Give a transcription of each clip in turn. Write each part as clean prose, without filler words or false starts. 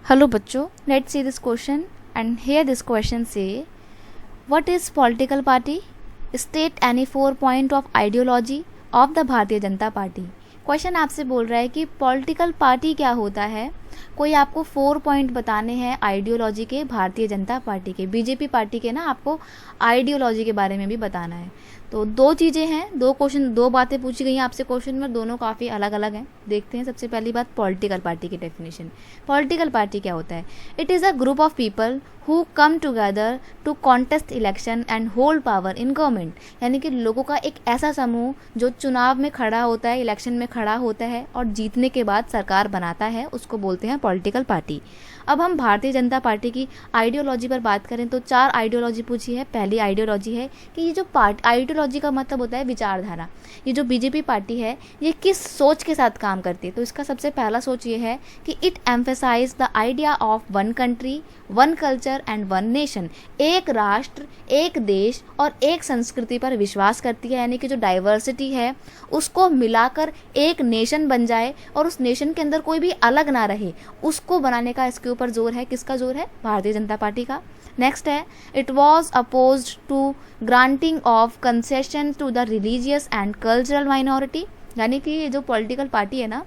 Hello बच्चों, let's see this question and here this question say what is political party? State any 4 point of ideology of the Bharatiya Janata party. Question आपसे बोल रहा है कि political party क्या होता है। कोई आपको 4 पॉइंट बताने हैं आइडियोलॉजी के भारतीय जनता पार्टी के, बीजेपी पार्टी के ना आपको आइडियोलॉजी के बारे में भी बताना है। तो दो चीज़ें हैं, दो बातें पूछी गई हैं आपसे क्वेश्चन में, दोनों काफ़ी अलग अलग हैं। देखते हैं सबसे पहली बात पॉलिटिकल पार्टी की डेफिनेशन। पॉलिटिकल पार्टी क्या होता है? It is a group of people who come together to contest election and hold power in government. यानी कि लोगों का एक ऐसा समूह जो चुनाव में खड़ा होता है, इलेक्शन में खड़ा होता है और जीतने के बाद सरकार बनाता है, उसको बोलते हैं पॉलिटिकल पार्टी। अब हम भारतीय जनता पार्टी की आइडियोलॉजी पर बात करें तो 4 आइडियोलॉजी पूछी है। पहली आइडियोलॉजी है कि ये जो आइडियोलॉजी का मतलब होता है विचारधारा। ये जो बीजेपी पार्टी है ये किस सोच के साथ काम करती है? तो इसका सबसे पहला सोच ये है कि it emphasise the idea of one country, one culture and one nation. एक राष्ट्र, एक देश और एक संस्कृति पर विश्वास करती है। यानी कि जो डाइवर्सिटी है उसको मिलाकर एक नेशन बन जाए और उस नेशन के अंदर कोई भी अलग ना रहे, उसको बनाने का इसके ऊपर जोर है। किसका जोर है? भारतीय जनता पार्टी का। नेक्स्ट है it was opposed to granting of concession to the religious and cultural minority. यानी कि ये जो पॉलिटिकल पार्टी है ना,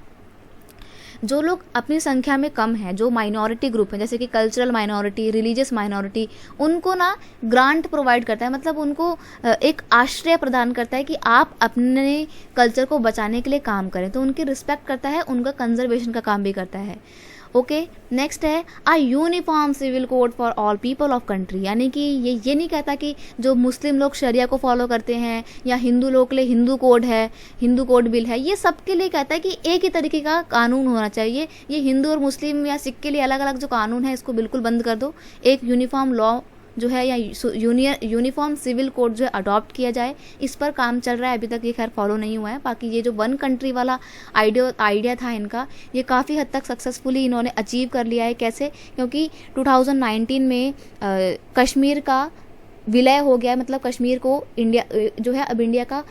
जो लोग अपनी संख्या में कम हैं, जो माइनॉरिटी ग्रुप हैं जैसे कि कल्चरल माइनॉरिटी, रिलीजियस माइनॉरिटी, उनको ना ग्रांट प्रोवाइड करता है। मतलब उनको एक आश्रय प्रदान करता है कि आप अपने कल्चर को बचाने के लिए काम करें। तो उनकी रिस्पेक्ट करता है, उनका कंजर्वेशन का काम भी करता है। ओके, नेक्स्ट है a uniform civil code for all people of country. यानी कि ये नहीं कहता कि जो मुस्लिम लोग शरिया को फॉलो करते हैं या हिंदू लोग के लिए हिंदू कोड है, हिंदू कोड बिल है, ये सबके लिए कहता है कि एक ही तरीके का कानून होना चाहिए। ये हिंदू और मुस्लिम या सिख के लिए अलग अलग जो कानून है इसको बिल्कुल बंद कर दो। एक यूनिफॉर्म लॉ जो है या यूनिफॉर्म सिविल कोड जो है अडॉप्ट किया जाए, इस पर काम चल रहा है। अभी तक ये खैर फॉलो नहीं हुआ है। बाकी ये जो वन कंट्री वाला आइडिया था इनका, ये काफ़ी हद तक सक्सेसफुली इन्होंने अचीव कर लिया है। कैसे? क्योंकि 2019 में कश्मीर का विलय हो गया। मतलब कश्मीर को इंडिया जो है अब इंडिया का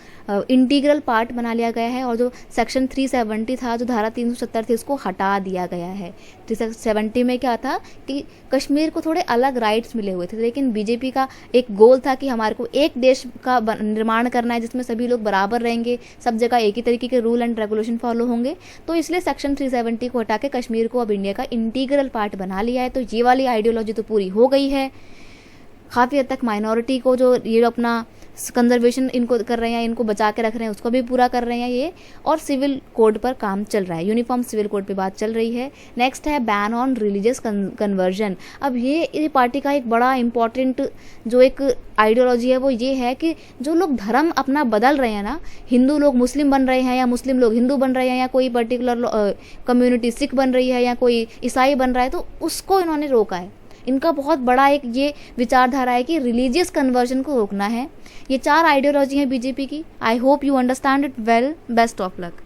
इंटीग्रल पार्ट बना लिया गया है और जो सेक्शन 370 था, जो धारा 370 थी, उसको हटा दिया गया है। 370 में क्या था कि कश्मीर को थोड़े अलग राइट्स मिले हुए थे, लेकिन बीजेपी का एक गोल था कि हमारे को एक देश का निर्माण करना है जिसमें सभी लोग बराबर रहेंगे, सब जगह एक ही तरीके के रूल एंड रेगुलेशन फॉलो होंगे। तो इसलिए सेक्शन 370 को हटा के कश्मीर को अब इंडिया का इंटीग्रल पार्ट बना लिया है। तो ये वाली आइडियोलॉजी तो पूरी हो गई है। काफ़ी हद तक माइनॉरिटी को जो ये अपना कंजर्वेशन इनको कर रहे हैं, इनको बचा के रख रहे हैं, उसको भी पूरा कर रहे हैं ये। और सिविल कोड पर काम चल रहा है, यूनिफॉर्म सिविल कोड पे बात चल रही है। नेक्स्ट है बैन ऑन रिलीजियस कन्वर्जन। अब ये पार्टी का एक बड़ा इंपॉर्टेंट जो एक आइडियोलॉजी है वो ये है कि जो लोग धर्म अपना बदल रहे हैं ना, हिंदू लोग मुस्लिम बन रहे हैं या मुस्लिम लोग हिंदू बन रहे हैं या कोई पर्टिकुलर कम्युनिटी सिख बन रही है या कोई ईसाई बन रहा है, तो उसको इन्होंने रोका है। इनका बहुत बड़ा एक ये विचारधारा है कि रिलीजियस कन्वर्जन को रोकना है। ये 4 आइडियोलॉजी हैं बीजेपी की। I hope you understand it well. Best of luck.